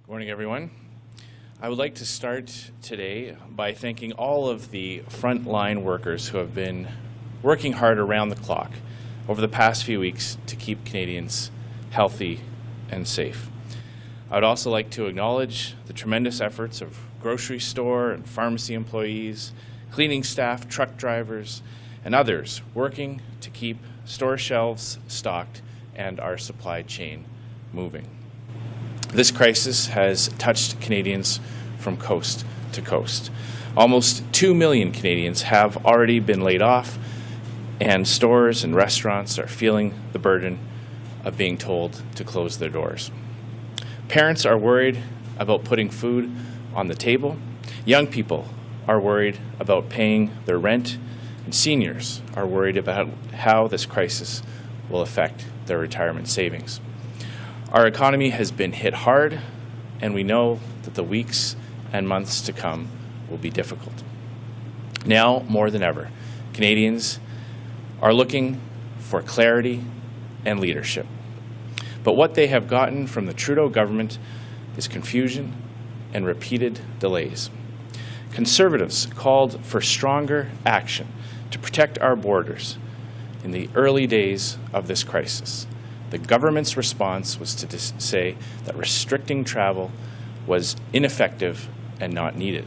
Morning, everyone. I would like to start today by thanking all of the frontline workers who have been working hard around the clock over the past few weeks to keep Canadians healthy and safe. I would also like to acknowledge the tremendous efforts of grocery store and pharmacy employees, cleaning staff, truck drivers, and others working to keep store shelves stocked and our supply chain moving. This crisis has touched Canadians from coast to coast. Almost 2 million Canadians have already been laid off, and stores and restaurants are feeling the burden of being told to close their doors. Parents are worried about putting food on the table. Young people are worried about paying their rent, and seniors are worried about how this crisis will affect their retirement savings. Our economy has been hit hard, and we know that the weeks and months to come will be difficult. Now, more than ever, Canadians are looking for clarity and leadership. But what they have gotten from the Trudeau government is confusion and repeated delays. Conservatives called for stronger action to protect our borders in the early days of this crisis. The government's response was to say that restricting travel was ineffective and not needed.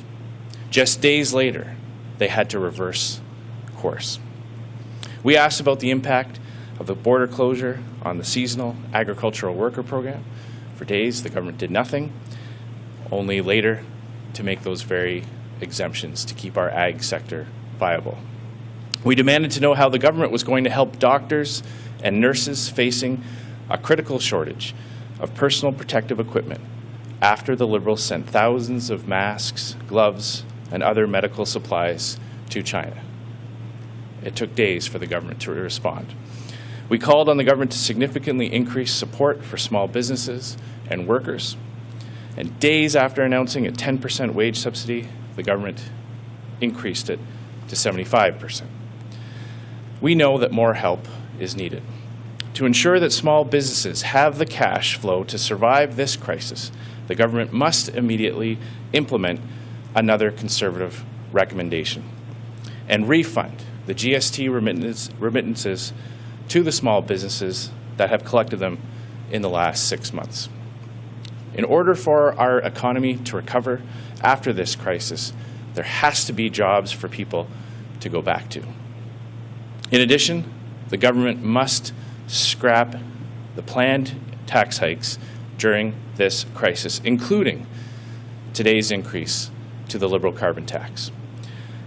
Just days later, they had to reverse course. We asked about the impact of the border closure on the seasonal agricultural worker program. For days, the government did nothing, only later to make those very exemptions to keep our ag sector viable. We demanded to know how the government was going to help doctors and nurses facing a critical shortage of personal protective equipment after the Liberals sent thousands of masks, gloves, and other medical supplies to China. It took days for the government to respond. We called on the government to significantly increase support for small businesses and workers. And days after announcing a 10% wage subsidy, the government increased it to 75%. We know that more help is needed. To ensure that small businesses have the cash flow to survive this crisis, the government must immediately implement another Conservative recommendation and refund the GST remittances to the small businesses that have collected them in the last 6 months. In order for our economy to recover after this crisis, there has to be jobs for people to go back to. In addition, the government must scrap the planned tax hikes during this crisis, including today's increase to the Liberal carbon tax.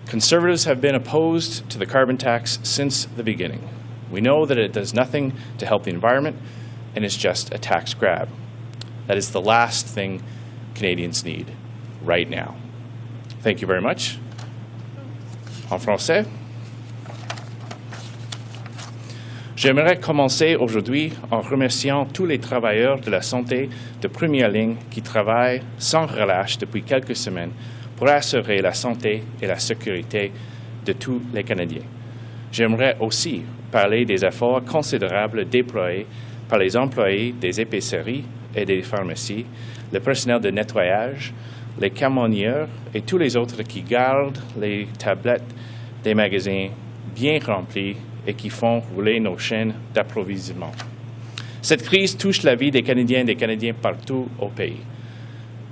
Conservatives have been opposed to the carbon tax since the beginning. We know that it does nothing to help the environment and is just a tax grab. That is the last thing Canadians need right now. Thank you very much. En français. J'aimerais commencer aujourd'hui en remerciant tous les travailleurs de la santé de première ligne qui travaillent sans relâche depuis quelques semaines pour assurer la santé et la sécurité de tous les Canadiens. J'aimerais aussi parler des efforts considérables déployés par les employés des épiceries et des pharmacies, le personnel de nettoyage, les camionneurs et tous les autres qui gardent les tablettes des magasins bien remplis et qui font rouler nos chaînes d'approvisionnement. Cette crise touche la vie des Canadiens et des Canadiens partout au pays.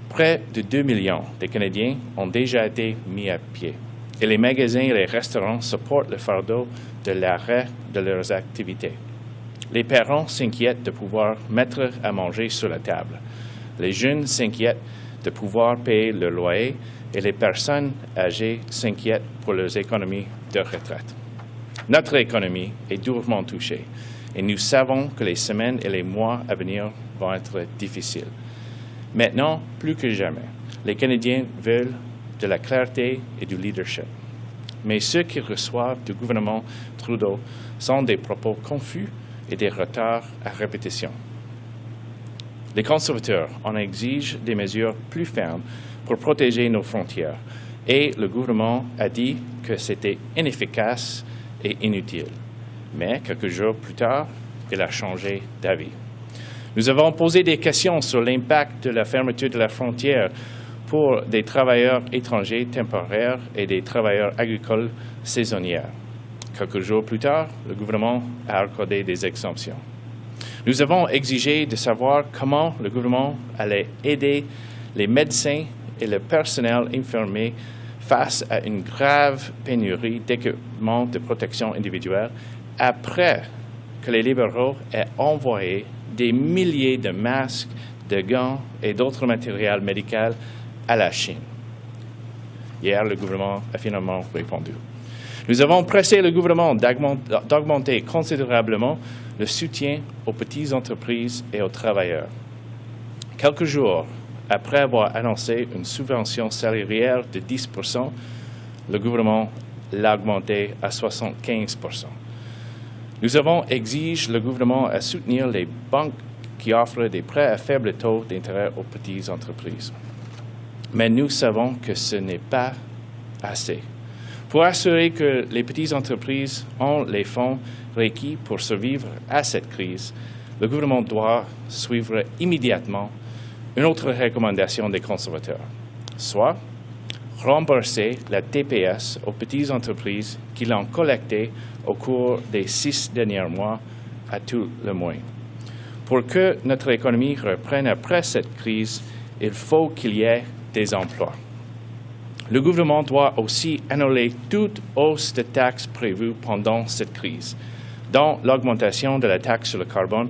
Près de 2 millions de Canadiens ont déjà été mis à pied et les magasins et les restaurants supportent le fardeau de l'arrêt de leurs activités. Les parents s'inquiètent de pouvoir mettre à manger sur la table. Les jeunes s'inquiètent de pouvoir payer le loyer et les personnes âgées s'inquiètent pour leurs économies de retraite. Notre économie est durement touchée et nous savons que les semaines et les mois à venir vont être difficiles. Maintenant, plus que jamais, les Canadiens veulent de la clarté et du leadership. Mais ceux qui reçoivent du gouvernement Trudeau sont des propos confus et des retards à répétition. Les conservateurs en exigent des mesures plus fermes pour protéger nos frontières et le gouvernement a dit que c'était inefficace et inutile. Mais quelques jours plus tard, il a changé d'avis. Nous avons posé des questions sur l'impact de la fermeture de la frontière pour des travailleurs étrangers temporaires et des travailleurs agricoles saisonniers. Quelques jours plus tard, le gouvernement a accordé des exemptions. Nous avons exigé de savoir comment le gouvernement allait aider les médecins et le personnel infirmier face à une grave pénurie d'équipements de protection individuelle après que les libéraux aient envoyé des milliers de masques, de gants et d'autres matériels médicaux à la Chine. Hier, le gouvernement a finalement répondu. Nous avons pressé le gouvernement d'augmenter considérablement le soutien aux petites entreprises et aux travailleurs. Quelques jours après avoir annoncé une subvention salariale de 10%, le gouvernement l'a augmenté à 75%. Nous avons exigé le gouvernement à soutenir les banques qui offrent des prêts à faible taux d'intérêt aux petites entreprises. Mais nous savons que ce n'est pas assez. Pour assurer que les petites entreprises ont les fonds requis pour survivre à cette crise, le gouvernement doit suivre immédiatement une autre recommandation des conservateurs, soit rembourser la TPS aux petites entreprises qui l'ont collectée au cours des 6 derniers mois à tout le moins. Pour que notre économie reprenne après cette crise, il faut qu'il y ait des emplois. Le gouvernement doit aussi annuler toute hausse de taxes prévue pendant cette crise, dont l'augmentation de la taxe sur le carbone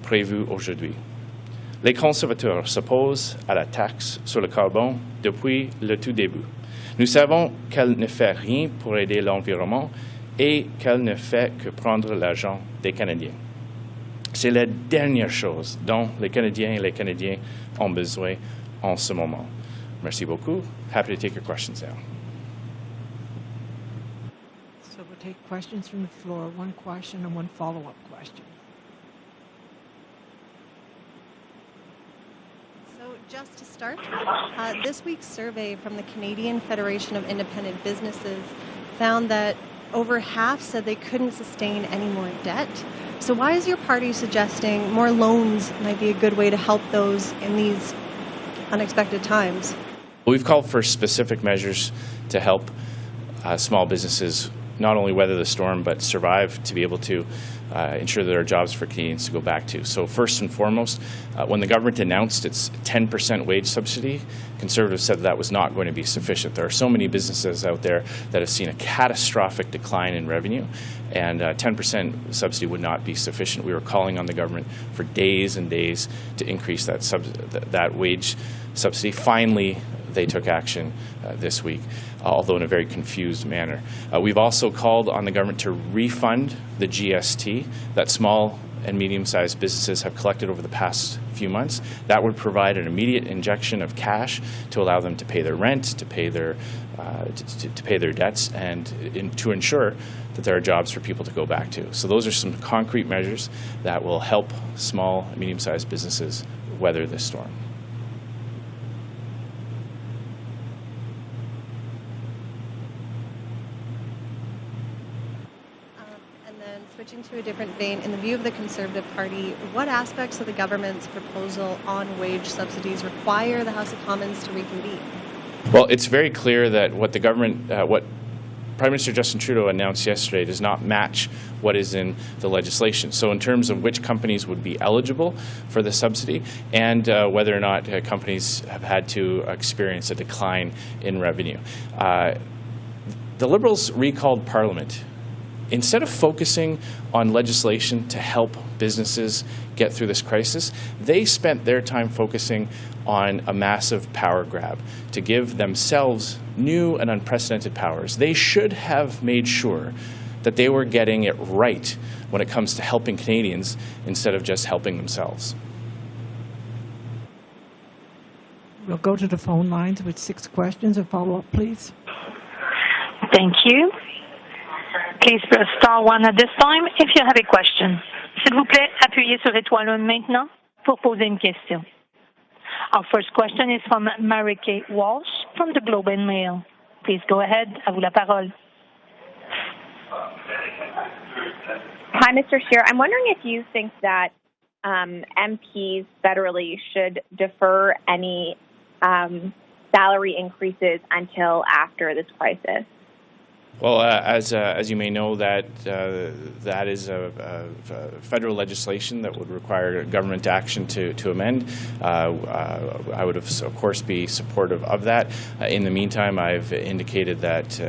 prévue aujourd'hui. Les conservateurs s'opposent à la taxe sur le carbone depuis le tout début. Nous savons qu'elle ne fait rien pour aider l'environnement et qu'elle ne fait que prendre l'argent des Canadiens. C'est la dernière chose dont les Canadiens et les Canadiens ont besoin en ce moment. Merci beaucoup. Happy to take your questions now. So we'll take questions from the floor, one question and one follow-up question. So just to start, this week's survey from the Canadian Federation of Independent Businesses found that over half said they couldn't sustain any more debt. So why is your party suggesting more loans might be a good way to help those in these unexpected times? We've called for specific measures to help small businesses not only weather the storm, but survive to be able to ensure that there are jobs for Canadians to go back to. So first and foremost, when the government announced its 10% wage subsidy, Conservatives said that was not going to be sufficient. There are so many businesses out there that have seen a catastrophic decline in revenue, and 10% subsidy would not be sufficient. We were calling on the government for days and days to increase that wage subsidy. Finally, they took action this week, although in a very confused manner. We've also called on the government to refund the GST that small and medium-sized businesses have collected over the past few months. That would provide an immediate injection of cash to allow them to pay their rent, to pay their debts, and to ensure that there are jobs for people to go back to. So those are some concrete measures that will help small and medium-sized businesses weather this storm. Switching to a different vein, in the view of the Conservative Party, what aspects of the government's proposal on wage subsidies require the House of Commons to reconvene? Well, it's very clear that what Prime Minister Justin Trudeau announced yesterday does not match what is in the legislation. So in terms of which companies would be eligible for the subsidy and whether or not companies have had to experience a decline in revenue. The Liberals recalled Parliament. Instead of focusing on legislation to help businesses get through this crisis, they spent their time focusing on a massive power grab to give themselves new and unprecedented powers. They should have made sure that they were getting it right when it comes to helping Canadians instead of just helping themselves. We'll go to the phone lines with 6 questions. A follow-up, please. Thank you. Please press star 1 at this time if you have a question. S'il vous plaît, appuyez sur étoile 1 maintenant pour poser une question. Our first question is from Mary-Kate Walsh from the Globe and Mail. Please go ahead. À vous la parole. Hi, Mr. Scheer. I'm wondering if you think that MPs federally should defer any salary increases until after this crisis? Well, as you may know, that is a federal legislation that would require government action to amend. I would, of course, be supportive of that. In the meantime, I've indicated that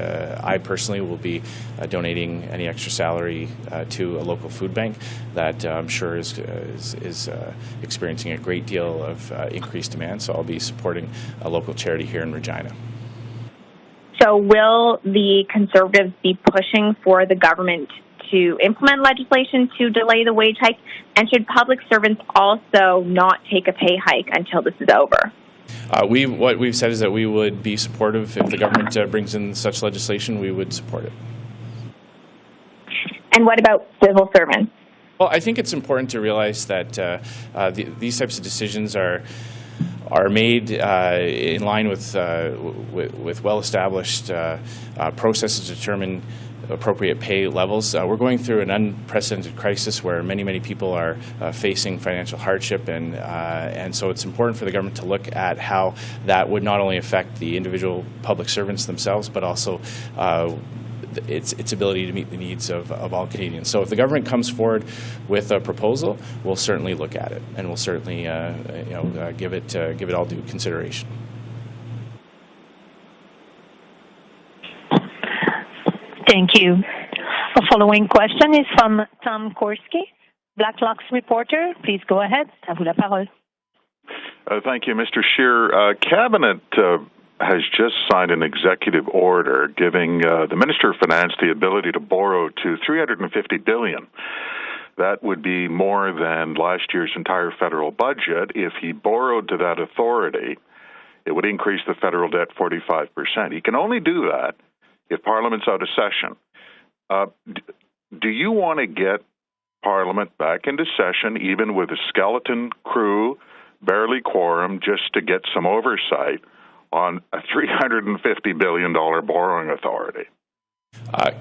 I personally will be donating any extra salary to a local food bank that I'm sure is experiencing a great deal of increased demand. So I'll be supporting a local charity here in Regina. So will the Conservatives be pushing for the government to implement legislation to delay the wage hike? And should public servants also not take a pay hike until this is over? What we've said is that we would be supportive if the government brings in such legislation. We would support it. And what about civil servants? Well, I think it's important to realize that these types of decisions are made in line with well-established processes to determine appropriate pay levels. We're going through an unprecedented crisis where many people are facing financial hardship, and so it's important for the government to look at how that would not only affect the individual public servants themselves, but also its ability to meet the needs of all Canadians. So if the government comes forward with a proposal, we'll certainly look at it, and we'll certainly give it all due consideration. Thank you. The following question is from Tom Korski, Blacklock's reporter. Please go ahead. À vous la parole. Thank you, Mr. Scheer. Cabinet has just signed an executive order giving the Minister of Finance the ability to borrow to $350 billion. That would be more than last year's entire federal budget. If he borrowed to that authority, it would increase the federal debt 45%. He can only do that if Parliament's out of session. Do you want to get Parliament back into session, even with a skeleton crew, barely quorum, just to get some oversight on a $350 billion borrowing authority?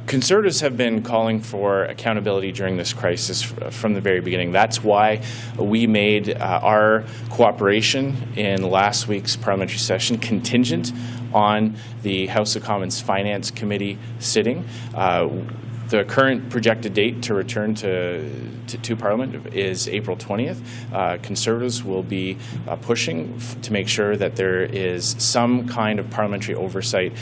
Conservatives have been calling for accountability during this crisis from the very beginning. That's why we made our cooperation in last week's parliamentary session contingent on the House of Commons Finance Committee sitting. The current projected date to return to Parliament is April 20th. Conservatives will be pushing to make sure that there is some kind of parliamentary oversight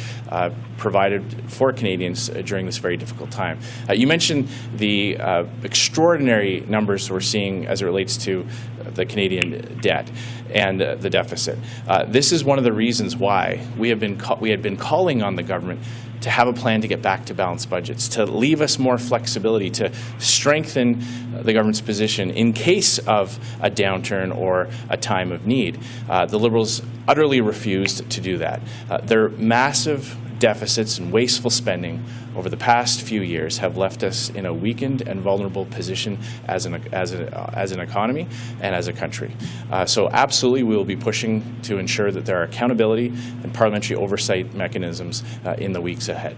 provided for Canadians during this very difficult time. You mentioned the extraordinary numbers we're seeing as it relates to the Canadian debt and the deficit. This is one of the reasons why we had been calling on the government to have a plan to get back to balanced budgets, to leave us more flexibility, to strengthen the government's position in case of a downturn or a time of need. The Liberals utterly refused to do that. Their massive deficits and wasteful spending over the past few years have left us in a weakened and vulnerable position as an economy and as a country. So absolutely we will be pushing to ensure that there are accountability and parliamentary oversight mechanisms in the weeks ahead.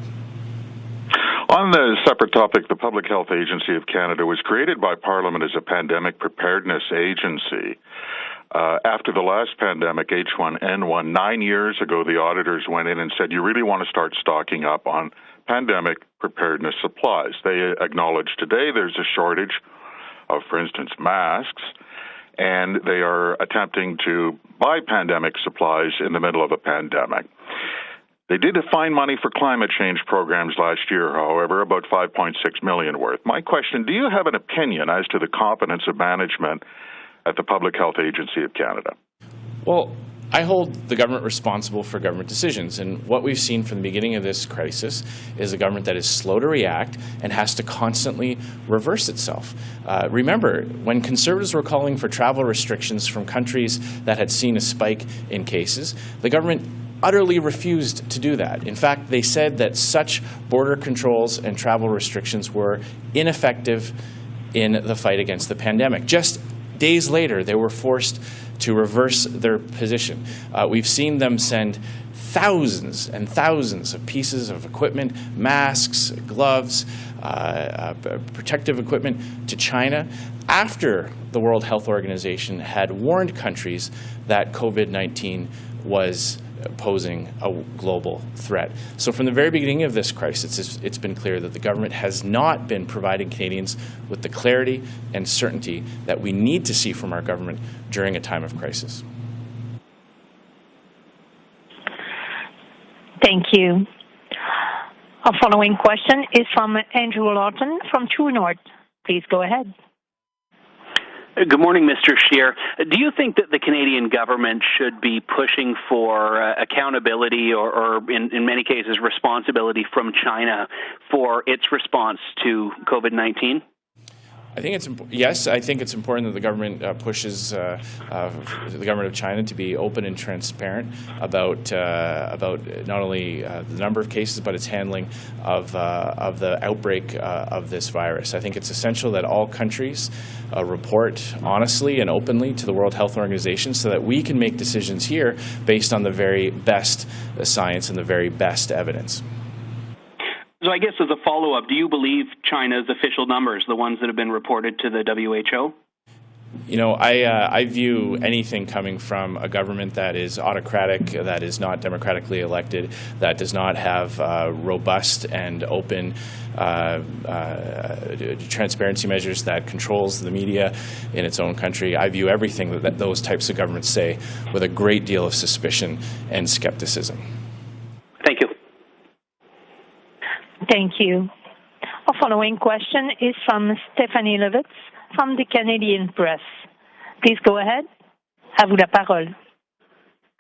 On the separate topic, the Public Health Agency of Canada was created by Parliament as a pandemic preparedness agency. After the last pandemic, H1N1, 9 years ago, the auditors went in and said, you really want to start stocking up on pandemic preparedness supplies. They acknowledge today there's a shortage of, for instance, masks, and they are attempting to buy pandemic supplies in the middle of a pandemic. They did find money for climate change programs last year, however, about $5.6 million worth. My question, do you have an opinion as to the competence of management at the Public Health Agency of Canada? Well, I hold the government responsible for government decisions, and what we've seen from the beginning of this crisis is a government that is slow to react and has to constantly reverse itself. Remember, when Conservatives were calling for travel restrictions from countries that had seen a spike in cases, the government utterly refused to do that. In fact, they said that such border controls and travel restrictions were ineffective in the fight against the pandemic. Just days later, they were forced to reverse their position. We've seen them send thousands and thousands of pieces of equipment, masks, gloves, protective equipment to China. after the World Health Organization had warned countries that COVID-19 was posing a global threat. So from the very beginning of this crisis, it's been clear that the government has not been providing Canadians with the clarity and certainty that we need to see from our government during a time of crisis. Thank you. Our following question is from Andrew Lawton from True North. Please go ahead. Good morning, Mr. Scheer. Do you think that the Canadian government should be pushing for accountability or in many cases, responsibility from China for its response to COVID-19? I think I think it's important that the government pushes the government of China to be open and transparent about not only the number of cases but its handling of the outbreak of this virus. I think it's essential that all countries report honestly and openly to the World Health Organization so that we can make decisions here based on the very best science and the very best evidence. So I guess as a follow-up, do you believe China's official numbers, the ones that have been reported to the WHO? You know, I view anything coming from a government that is autocratic, that is not democratically elected, that does not have robust and open transparency measures, that controls the media in its own country. I view everything that those types of governments say with a great deal of suspicion and skepticism. Thank you. Thank you. Our following question is from Stephanie Levitz from the Canadian Press. Please go ahead. À vous la parole.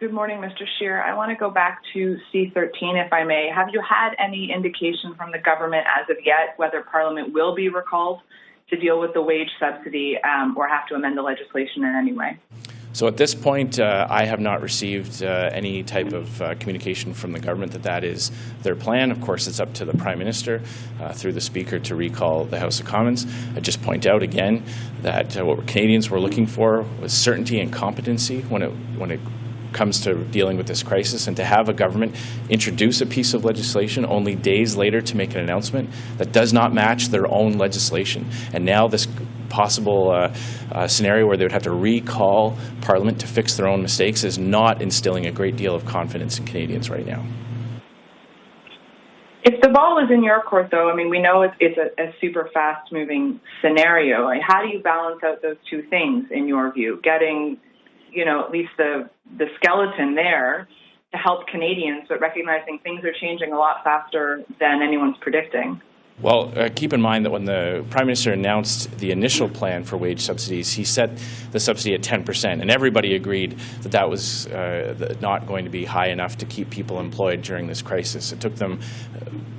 Good morning, Mr. Scheer. I want to go back to C-13, if I may. Have you had any indication from the government as of yet whether Parliament will be recalled to deal with the wage subsidy or have to amend the legislation in any way? So at this point, I have not received any type of communication from the government that is their plan. Of course, it's up to the Prime Minister through the Speaker to recall the House of Commons. I just point out again that what Canadians were looking for was certainty and competency when it comes to dealing with this crisis, and to have a government introduce a piece of legislation only days later to make an announcement that does not match their own legislation. And now this possible scenario where they would have to recall Parliament to fix their own mistakes is not instilling a great deal of confidence in Canadians right now. If the ball is in your court, though, I mean, we know it's a super fast-moving scenario. Like, how do you balance out those two things, in your view? Getting, at least the skeleton there to help Canadians, but recognizing things are changing a lot faster than anyone's predicting. Well, keep in mind that when the Prime Minister announced the initial plan for wage subsidies, he set the subsidy at 10%, and everybody agreed that that was not going to be high enough to keep people employed during this crisis. It took them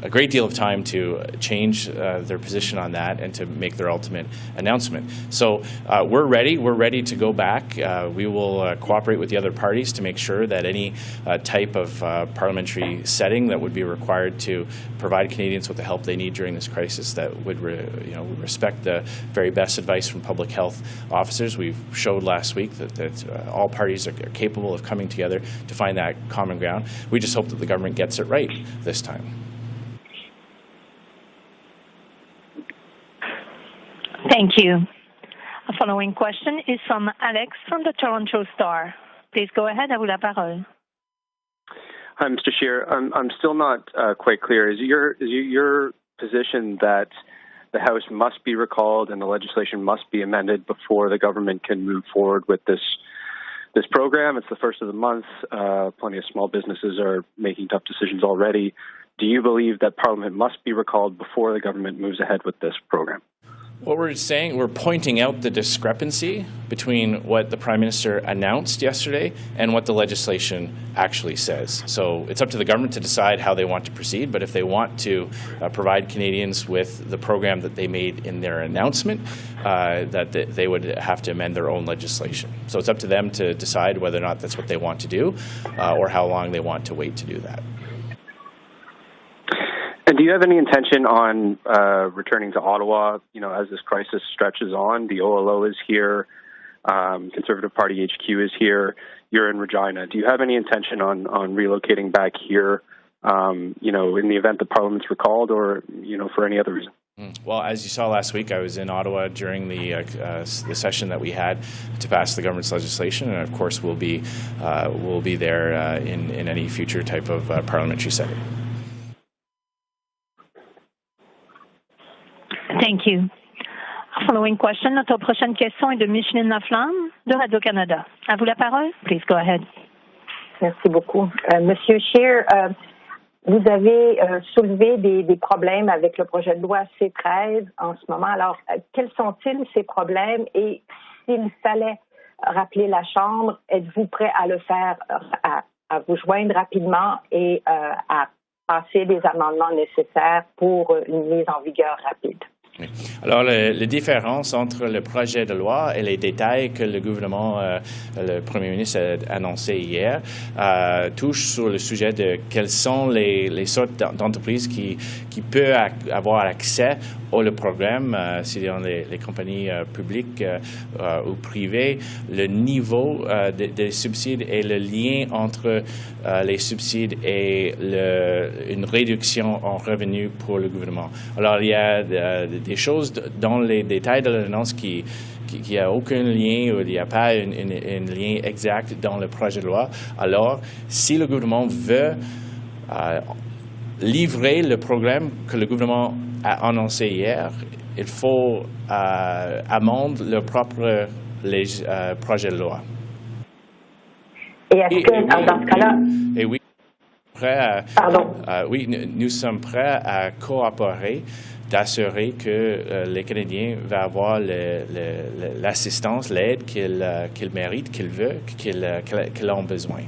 a great deal of time to change their position on that and to make their ultimate announcement. So we're ready. We're ready to go back. We will cooperate with the other parties to make sure that any type of parliamentary setting that would be required to provide Canadians with the help they need during this crisis that would respect the very best advice from public health officers. We've showed last week that all parties are capable of coming together to find that common ground. We just hope that the government gets it right this time. Thank you. A following question is from Alex from the Toronto Star. Please go ahead. À vous la parole. Hi, Mr. Scheer. I'm still not quite clear. Is your position that the House must be recalled and the legislation must be amended before the government can move forward with this program? It's the first of the month. Plenty of small businesses are making tough decisions already. Do you believe that Parliament must be recalled before the government moves ahead with this program? What we're saying, we're pointing out the discrepancy between what the Prime Minister announced yesterday and what the legislation actually says. So it's up to the government to decide how they want to proceed, but if they want to provide Canadians with the program that they made in their announcement, that they would have to amend their own legislation. So it's up to them to decide whether or not that's what they want to do or how long they want to wait to do that. And do you have any intention on returning to Ottawa, as this crisis stretches on? The OLO is here. Conservative Party HQ is here. You're in Regina. Do you have any intention on relocating back here, in the event that Parliament's recalled or, for any other reason? Well, as you saw last week, I was in Ottawa during the session that we had to pass the government's legislation, and of course we'll be there in any future type of parliamentary setting. Thank you. Following question, notre prochaine question est de Micheline Laflamme de Radio-Canada. À vous la parole. Please go ahead. Merci beaucoup. Monsieur Scheer, vous avez soulevé des problèmes avec le projet de loi C-13 en ce moment. Alors, quels sont-ils ces problèmes et s'il fallait rappeler la Chambre, êtes-vous prêt à le faire, à vous joindre rapidement et à passer les amendements nécessaires pour une mise en vigueur rapide? Alors, la différence entre le projet de loi et les détails que le gouvernement, le premier ministre a annoncé hier, touche sur le sujet de quelles sont les sortes d'entreprises qui peuvent avoir accès au programme, c'est dans les compagnies publiques ou privées, le niveau des subsides et le lien entre les subsides et une réduction en revenus pour le gouvernement. Alors, il y a des choses dans les détails de l'annonce qui n'y a aucun lien ou il n'y a pas un lien exact dans le projet de loi. Alors, si le gouvernement veut livrer le programme que le gouvernement a annoncé hier, il faut amender le propre projet de loi. Et est-ce que, dans ce cas-là... Et oui, oui, nous sommes prêts à coopérer, d'assurer que les Canadiens vont avoir l'assistance, l'aide qu'ils méritent, qu'ils veulent, qu'ils ont besoin.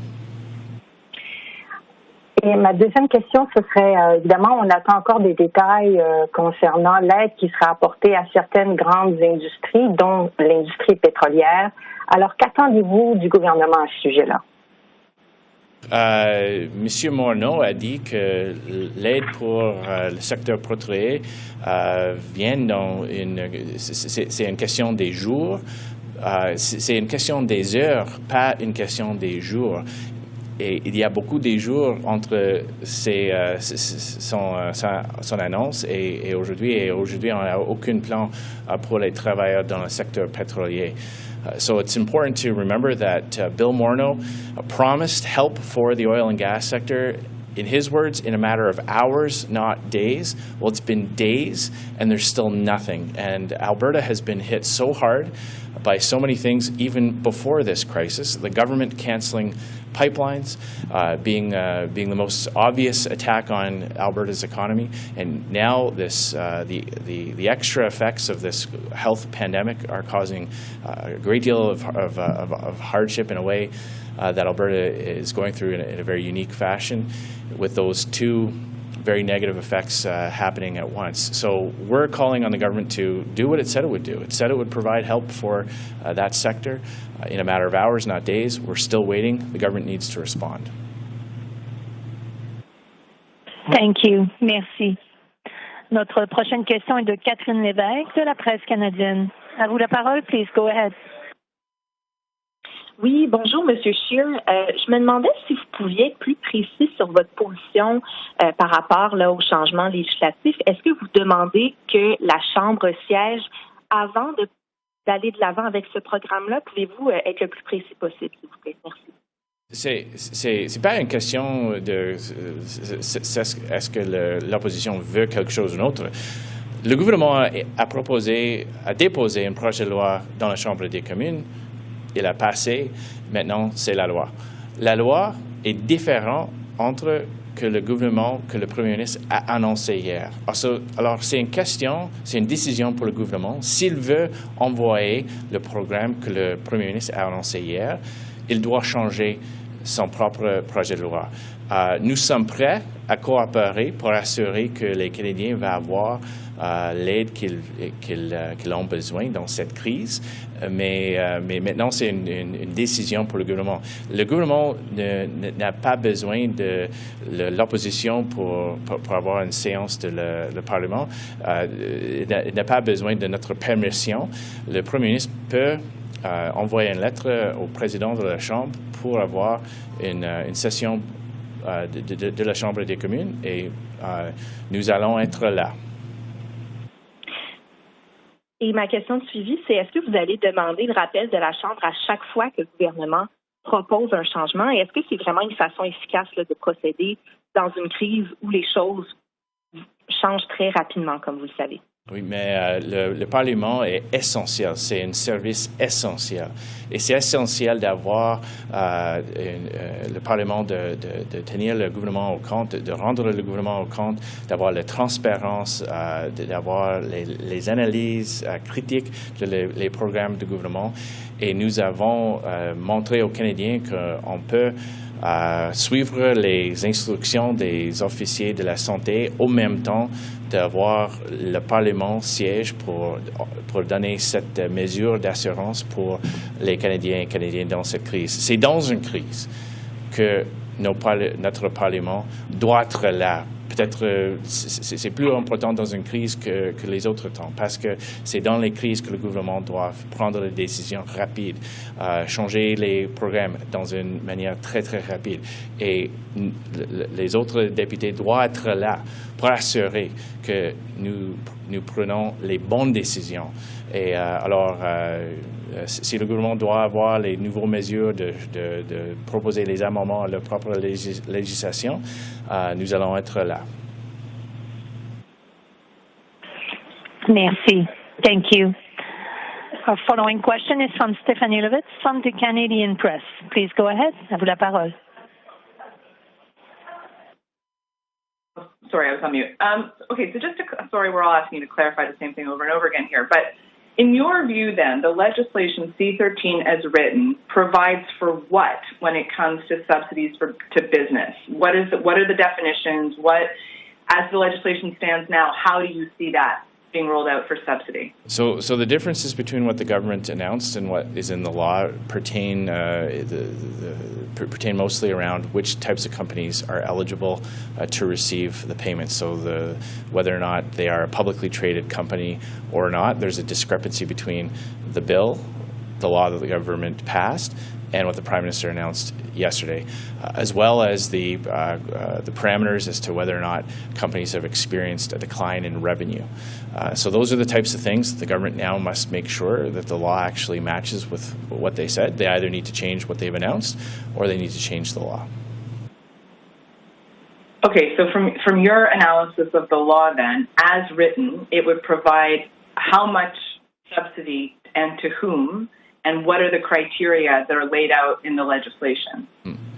Et ma deuxième question, ce serait, évidemment, on attend encore des détails concernant l'aide qui sera apportée à certaines grandes industries, dont l'industrie pétrolière. Alors, qu'attendez-vous du gouvernement à ce sujet-là? Monsieur Morneau a dit que l'aide pour le secteur pétrolier vient dans c'est une question des jours, c'est une question des heures, pas une question des jours. Et il y a beaucoup de jours entre son annonce et aujourd'hui. Et aujourd'hui, on n'a aucun plan pour les travailleurs dans le secteur pétrolier. So it's important to remember that Bill Morneau promised help for the oil and gas sector, in his words, in a matter of hours, not days. Well, it's been days, and there's still nothing. And Alberta has been hit so hard by so many things, even before this crisis. The government canceling pipelines being the most obvious attack on Alberta's economy, and now this the extra effects of this health pandemic are causing a great deal of hardship in a way that Alberta is going through in a very unique fashion, with those two very negative effects happening at once. So we're calling on the government to do what it said it would do. It said it would provide help for that sector in a matter of hours, not days. We're still waiting. The government needs to respond. Thank you. Merci. Notre prochaine question est de Catherine Lévesque de la Presse canadienne. À vous la parole, please go ahead. Oui, bonjour, Monsieur Scheer. Je me demandais si vous pouviez être plus précis sur votre position par rapport là, au changement législatif. Est-ce que vous demandez que la Chambre siège avant d'aller de l'avant avec ce programme-là? Pouvez-vous être le plus précis possible, s'il vous plaît? Merci. C'est pas une question de est-ce que l'opposition veut quelque chose ou un autre. Le gouvernement a déposé un projet de loi dans la Chambre des communes. Il a passé, maintenant c'est la loi. La loi est différente entre que le gouvernement, que le premier ministre a annoncé hier. Alors c'est une décision pour le gouvernement. S'il veut envoyer le programme que le premier ministre a annoncé hier, il doit changer son propre projet de loi. Nous sommes prêts à coopérer pour assurer que les Canadiens vont avoir l'aide qu'ils ont besoin dans cette crise, mais maintenant c'est une décision pour le gouvernement. Le gouvernement n'a pas besoin de l'opposition pour avoir une séance de le Parlement. Il n'a pas besoin de notre permission. Le Premier ministre peut envoyer une lettre au président de la Chambre pour avoir une session de la Chambre des communes et nous allons être là. Et ma question de suivi, c'est est-ce que vous allez demander le rappel de la Chambre à chaque fois que le gouvernement propose un changement? Et est-ce que c'est vraiment une façon efficace là, de procéder dans une crise où les choses changent très rapidement, comme vous le savez? Oui, mais le Parlement est essentiel. C'est un service essentiel. Et c'est essentiel d'avoir le Parlement, de tenir le gouvernement au compte, de rendre le gouvernement au compte, d'avoir la transparence, d'avoir les analyses critiques les programmes du gouvernement. Et nous avons montré aux Canadiens qu'on peut suivre les instructions des officiers de la santé au même temps d'avoir le Parlement siège pour donner cette mesure d'assurance pour les Canadiens et Canadiennes dans cette crise. C'est dans une crise que notre Parlement doit être là. Peut-être c'est plus important dans une crise que les autres temps, parce que c'est dans les crises que le gouvernement doit prendre des décisions rapides, changer les programmes dans une manière très, très rapide. Et les autres députés doivent être là pour assurer que nous prenons les bonnes décisions. Et si le gouvernement doit avoir les nouvelles mesures de proposer les amendements à leur propre législation, nous allons être là. Merci. Thank you. Our following question is from Stephanie Levitz from the Canadian Press. Please go ahead. À vous la parole. Sorry, I was on mute. Okay, so sorry, we're all asking you to clarify the same thing over and over again here, but in your view, then, the legislation C-13 as written provides for what when it comes to subsidies to business? What are the definitions? As the legislation stands now, how do you see that being rolled out for subsidy? So the differences between what the government announced and what is in the law pertain mostly around which types of companies are eligible to receive the payments. So whether or not they are a publicly traded company or not, there's a discrepancy between the bill, the law that the government passed, and what the Prime Minister announced yesterday, as well as the parameters as to whether or not companies have experienced a decline in revenue. So those are the types of things that the government now must make sure that the law actually matches with what they said. They either need to change what they've announced or they need to change the law. Okay, so from your analysis of the law then, as written, it would provide how much subsidy and to whom, and what are the criteria that are laid out in the legislation?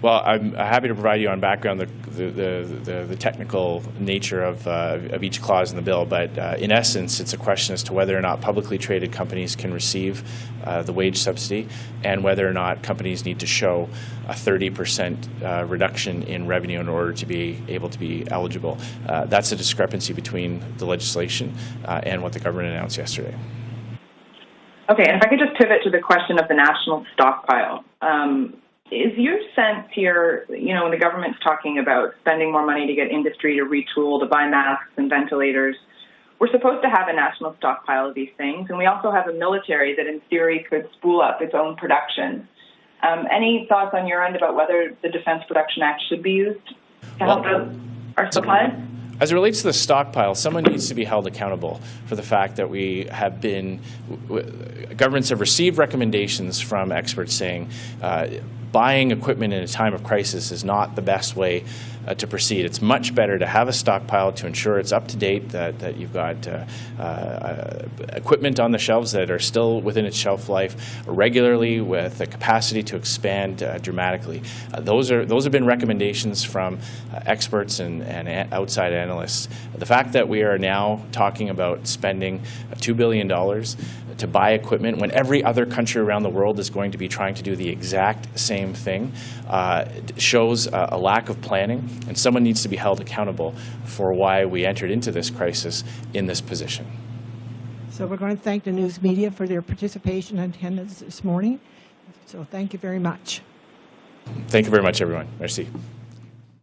Well, I'm happy to provide you on background the technical nature of each clause in the bill, but in essence, it's a question as to whether or not publicly traded companies can receive the wage subsidy and whether or not companies need to show a 30% reduction in revenue in order to be able to be eligible. That's a discrepancy between the legislation and what the government announced yesterday. Okay, and if I could just pivot to the question of the national stockpile. Is your sense here, when the government's talking about spending more money to get industry to retool, to buy masks and ventilators, we're supposed to have a national stockpile of these things, and we also have a military that in theory could spool up its own production. Any thoughts on your end about whether the Defense Production Act should be used to help our supply? As it relates to the stockpile, someone needs to be held accountable for the fact that governments have received recommendations from experts saying buying equipment in a time of crisis is not the best way to proceed. It's much better to have a stockpile to ensure it's up to date, that you've got equipment on the shelves that are still within its shelf life regularly with the capacity to expand dramatically. Those have been recommendations from experts and outside analysts. The fact that we are now talking about spending $2 billion to buy equipment when every other country around the world is going to be trying to do the exact same thing shows a lack of planning, and someone needs to be held accountable for why we entered into this crisis in this position. So we're going to thank the news media for their participation and attendance this morning. So thank you very much. Thank you very much, everyone. Merci.